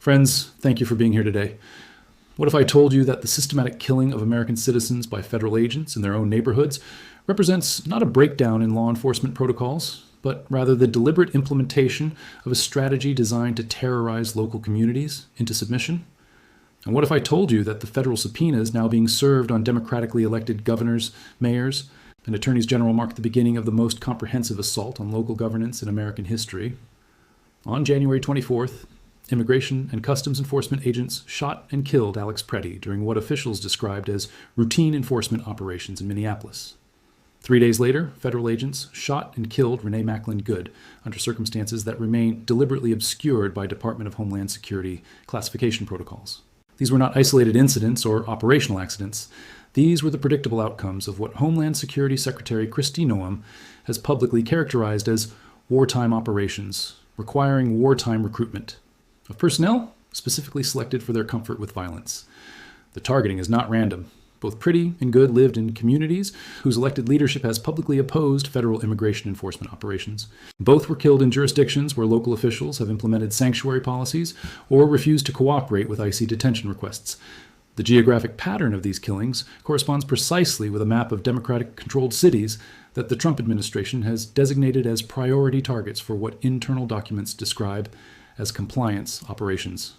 Friends, thank you for being here today. What if I told you that the systematic killing of American citizens by federal agents in their own neighborhoods represents not a breakdown in law enforcement protocols, but rather the deliberate implementation of a strategy designed to terrorize local communities into submission? And what if I told you that the federal subpoenas now being served on democratically elected governors, mayors, and attorneys general mark the beginning of the most comprehensive assault on local governance in American history? On January 24th, Immigration and Customs Enforcement agents shot and killed Alex Preddy during what officials described as routine enforcement operations in Minneapolis. 3 days later, federal agents shot and killed Renee Macklin Good under circumstances that remain deliberately obscured by Department of Homeland Security classification protocols. These were not isolated incidents or operational accidents. These were the predictable outcomes of what Homeland Security Secretary Kristi Noem has publicly characterized as wartime operations, requiring wartime recruitment of personnel specifically selected for their comfort with violence. The targeting is not random. Both Preddy and Good lived in communities whose elected leadership has publicly opposed federal immigration enforcement operations. Both were killed in jurisdictions where local officials have implemented sanctuary policies or refused to cooperate with IC detention requests. The geographic pattern of these killings corresponds precisely with a map of Democratic-controlled cities that the Trump administration has designated as priority targets for what internal documents describe as compliance operations.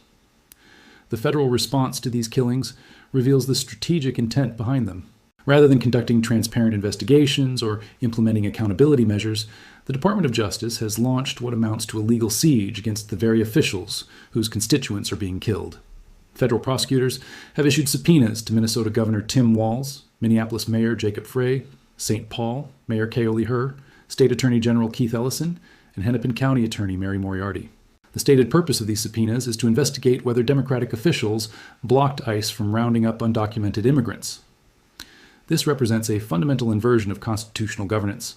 The federal response to these killings reveals the strategic intent behind them. Rather than conducting transparent investigations or implementing accountability measures, the Department of Justice has launched what amounts to a legal siege against the very officials whose constituents are being killed. Federal prosecutors have issued subpoenas to Minnesota Governor Tim Walz, Minneapolis Mayor Jacob Frey, St. Paul Mayor Kaohly Herr, State Attorney General Keith Ellison, and Hennepin County Attorney Mary Moriarty. The stated purpose of these subpoenas is to investigate whether Democratic officials blocked ICE from rounding up undocumented immigrants. This represents a fundamental inversion of constitutional governance.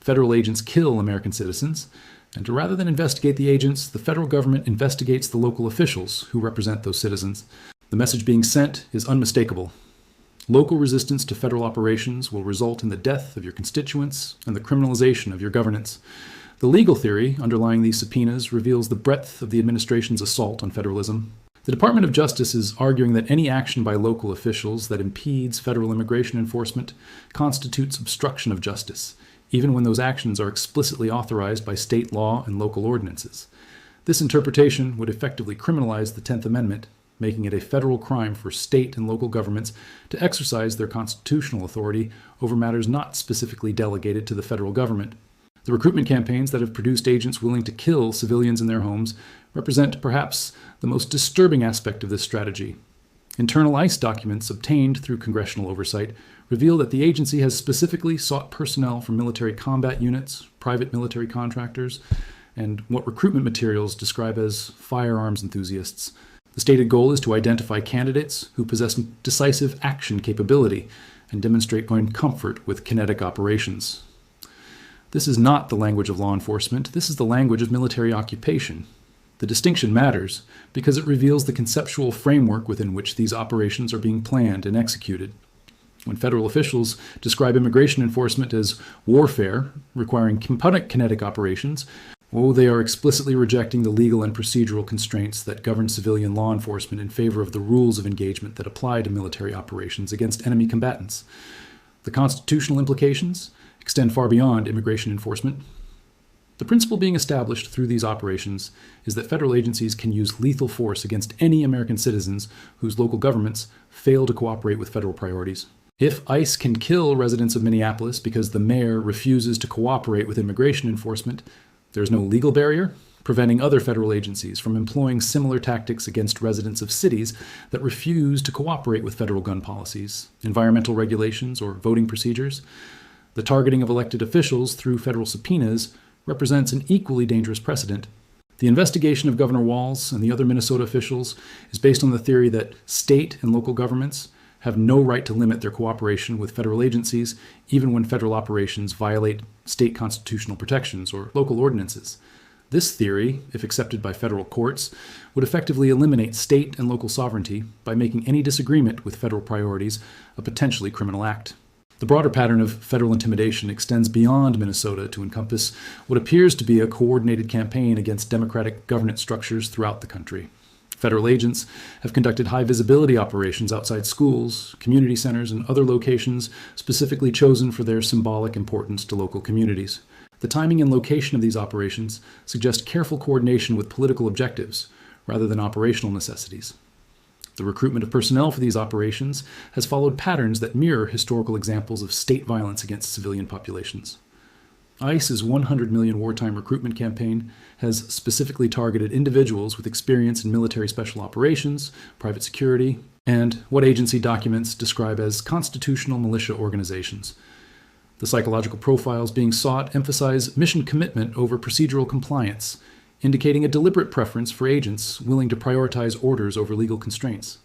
Federal agents kill American citizens, and rather than investigate the agents, the federal government investigates the local officials who represent those citizens. The message being sent is unmistakable. Local resistance to federal operations will result in the death of your constituents and the criminalization of your governance. The legal theory underlying these subpoenas reveals the breadth of the administration's assault on federalism. The Department of Justice is arguing that any action by local officials that impedes federal immigration enforcement constitutes obstruction of justice, even when those actions are explicitly authorized by state law and local ordinances. This interpretation would effectively criminalize the 10th Amendment, making it a federal crime for state and local governments to exercise their constitutional authority over matters not specifically delegated to the federal government. The recruitment campaigns that have produced agents willing to kill civilians in their homes represent perhaps the most disturbing aspect of this strategy. Internal ICE documents obtained through congressional oversight reveal that the agency has specifically sought personnel from military combat units, private military contractors, and what recruitment materials describe as firearms enthusiasts. The stated goal is to identify candidates who possess decisive action capability and demonstrate going comfort with kinetic operations. This is not the language of law enforcement. This is the language of military occupation. The distinction matters because it reveals the conceptual framework within which these operations are being planned and executed. When federal officials describe immigration enforcement as warfare, requiring component kinetic operations, they are explicitly rejecting the legal and procedural constraints that govern civilian law enforcement in favor of the rules of engagement that apply to military operations against enemy combatants. The constitutional implications extend far beyond immigration enforcement. The principle being established through these operations is that federal agencies can use lethal force against any American citizens whose local governments fail to cooperate with federal priorities. If ICE can kill residents of Minneapolis because the mayor refuses to cooperate with immigration enforcement, there's no legal barrier preventing other federal agencies from employing similar tactics against residents of cities that refuse to cooperate with federal gun policies, environmental regulations, or voting procedures. The targeting of elected officials through federal subpoenas represents an equally dangerous precedent. The investigation of Governor Walz and the other Minnesota officials is based on the theory that state and local governments have no right to limit their cooperation with federal agencies, even when federal operations violate state constitutional protections or local ordinances. This theory, if accepted by federal courts, would effectively eliminate state and local sovereignty by making any disagreement with federal priorities a potentially criminal act. The broader pattern of federal intimidation extends beyond Minnesota to encompass what appears to be a coordinated campaign against democratic governance structures throughout the country. Federal agents have conducted high-visibility operations outside schools, community centers, and other locations specifically chosen for their symbolic importance to local communities. The timing and location of these operations suggest careful coordination with political objectives rather than operational necessities. The recruitment of personnel for these operations has followed patterns that mirror historical examples of state violence against civilian populations. ICE's 100 million wartime recruitment campaign has specifically targeted individuals with experience in military special operations, private security, and what agency documents describe as constitutional militia organizations. The psychological profiles being sought emphasize mission commitment over procedural compliance, indicating a deliberate preference for agents willing to prioritize orders over legal constraints.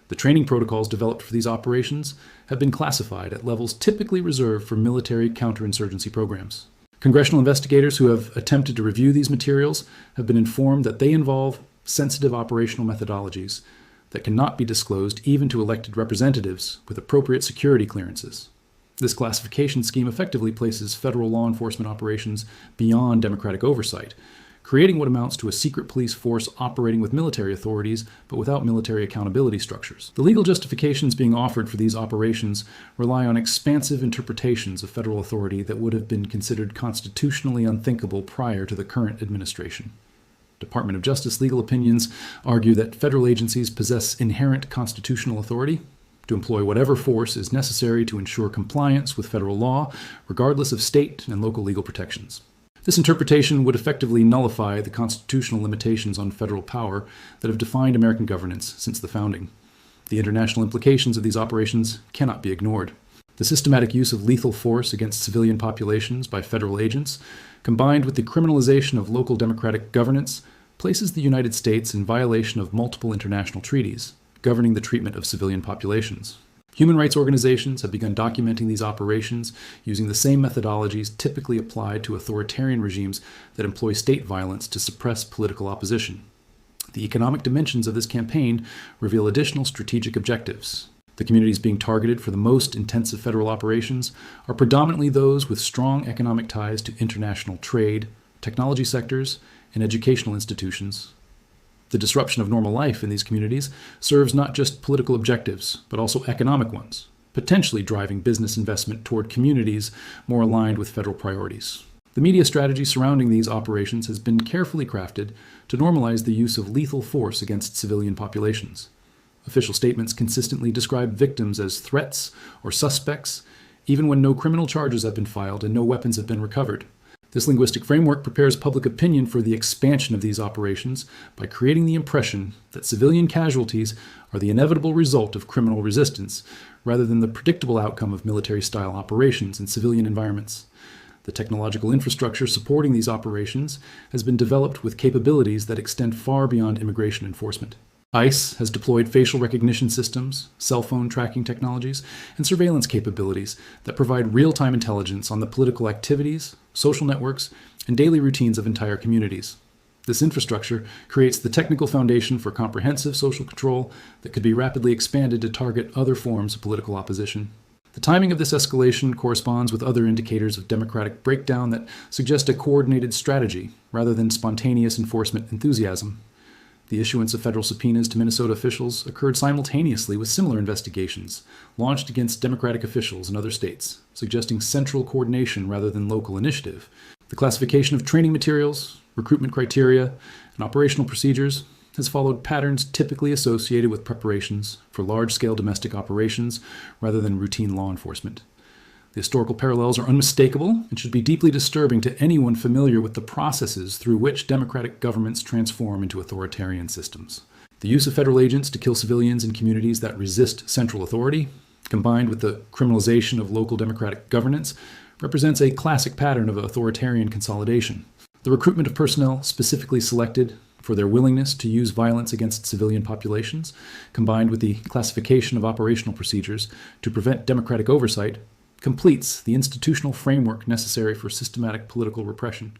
The training protocols developed for these operations have been classified at levels typically reserved for military counterinsurgency programs. Congressional investigators who have attempted to review these materials have been informed that they involve sensitive operational methodologies that cannot be disclosed even to elected representatives with appropriate security clearances. This classification scheme effectively places federal law enforcement operations beyond democratic oversight, creating what amounts to a secret police force operating with military authorities but without military accountability structures. The legal justifications being offered for these operations rely on expansive interpretations of federal authority that would have been considered constitutionally unthinkable prior to the current administration. Department of Justice legal opinions argue that federal agencies possess inherent constitutional authority to employ whatever force is necessary to ensure compliance with federal law, regardless of state and local legal protections. This interpretation would effectively nullify the constitutional limitations on federal power that have defined American governance since the founding. The international implications of these operations cannot be ignored. The systematic use of lethal force against civilian populations by federal agents, combined with the criminalization of local democratic governance, places the United States in violation of multiple international treaties governing the treatment of civilian populations. Human rights organizations have begun documenting these operations using the same methodologies typically applied to authoritarian regimes that employ state violence to suppress political opposition. The economic dimensions of this campaign reveal additional strategic objectives. The communities being targeted for the most intensive federal operations are predominantly those with strong economic ties to international trade, technology sectors, and educational institutions. The disruption of normal life in these communities serves not just political objectives, but also economic ones, potentially driving business investment toward communities more aligned with federal priorities. The media strategy surrounding these operations has been carefully crafted to normalize the use of lethal force against civilian populations. Official statements consistently describe victims as threats or suspects, even when no criminal charges have been filed and no weapons have been recovered. This linguistic framework prepares public opinion for the expansion of these operations by creating the impression that civilian casualties are the inevitable result of criminal resistance, rather than the predictable outcome of military-style operations in civilian environments. The technological infrastructure supporting these operations has been developed with capabilities that extend far beyond immigration enforcement. ICE has deployed facial recognition systems, cell phone tracking technologies, and surveillance capabilities that provide real-time intelligence on the political activities, social networks, and daily routines of entire communities. This infrastructure creates the technical foundation for comprehensive social control that could be rapidly expanded to target other forms of political opposition. The timing of this escalation corresponds with other indicators of democratic breakdown that suggest a coordinated strategy rather than spontaneous enforcement enthusiasm. The issuance of federal subpoenas to Minnesota officials occurred simultaneously with similar investigations launched against Democratic officials in other states, suggesting central coordination rather than local initiative. The classification of training materials, recruitment criteria, and operational procedures has followed patterns typically associated with preparations for large-scale domestic operations rather than routine law enforcement. The historical parallels are unmistakable and should be deeply disturbing to anyone familiar with the processes through which democratic governments transform into authoritarian systems. The use of federal agents to kill civilians in communities that resist central authority, combined with the criminalization of local democratic governance, represents a classic pattern of authoritarian consolidation. The recruitment of personnel specifically selected for their willingness to use violence against civilian populations, combined with the classification of operational procedures to prevent democratic oversight, completes the institutional framework necessary for systematic political repression.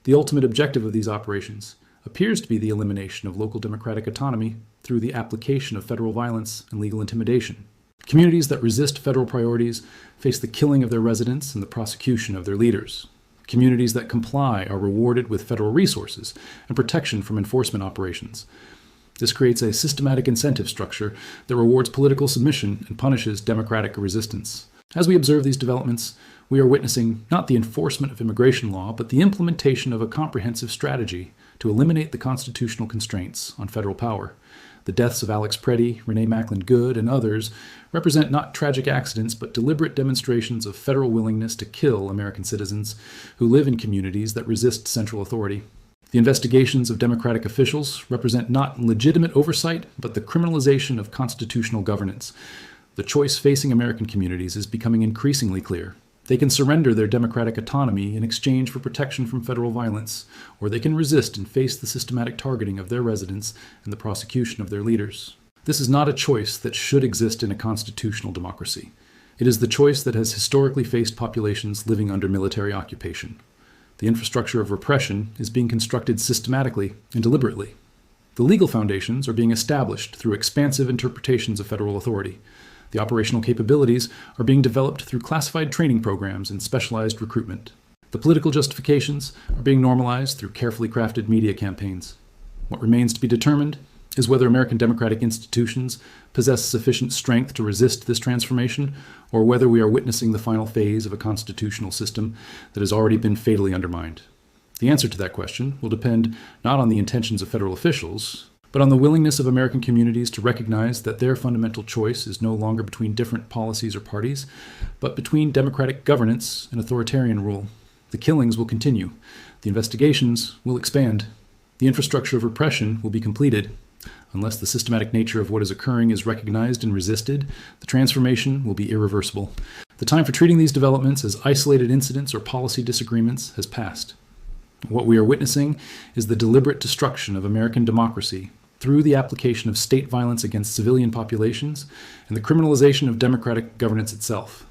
The ultimate objective of these operations appears to be the elimination of local democratic autonomy through the application of federal violence and legal intimidation. Communities that resist federal priorities face the killing of their residents and the prosecution of their leaders. Communities that comply are rewarded with federal resources and protection from enforcement operations. This creates a systematic incentive structure that rewards political submission and punishes democratic resistance. As we observe these developments, we are witnessing not the enforcement of immigration law, but the implementation of a comprehensive strategy to eliminate the constitutional constraints on federal power. The deaths of Alex Preddy, Renee Macklin Good, and others represent not tragic accidents, but deliberate demonstrations of federal willingness to kill American citizens who live in communities that resist central authority. The investigations of Democratic officials represent not legitimate oversight, but the criminalization of constitutional governance. The choice facing American communities is becoming increasingly clear. They can surrender their democratic autonomy in exchange for protection from federal violence, or they can resist and face the systematic targeting of their residents and the prosecution of their leaders. This is not a choice that should exist in a constitutional democracy. It is the choice that has historically faced populations living under military occupation. The infrastructure of repression is being constructed systematically and deliberately. The legal foundations are being established through expansive interpretations of federal authority. The operational capabilities are being developed through classified training programs and specialized recruitment. The political justifications are being normalized through carefully crafted media campaigns. What remains to be determined is whether American democratic institutions possess sufficient strength to resist this transformation, or whether we are witnessing the final phase of a constitutional system that has already been fatally undermined. The answer to that question will depend not on the intentions of federal officials, but on the willingness of American communities to recognize that their fundamental choice is no longer between different policies or parties, but between democratic governance and authoritarian rule. The killings will continue. The investigations will expand. The infrastructure of repression will be completed. Unless the systematic nature of what is occurring is recognized and resisted, the transformation will be irreversible. The time for treating these developments as isolated incidents or policy disagreements has passed. What we are witnessing is the deliberate destruction of American democracy through the application of state violence against civilian populations and the criminalization of democratic governance itself.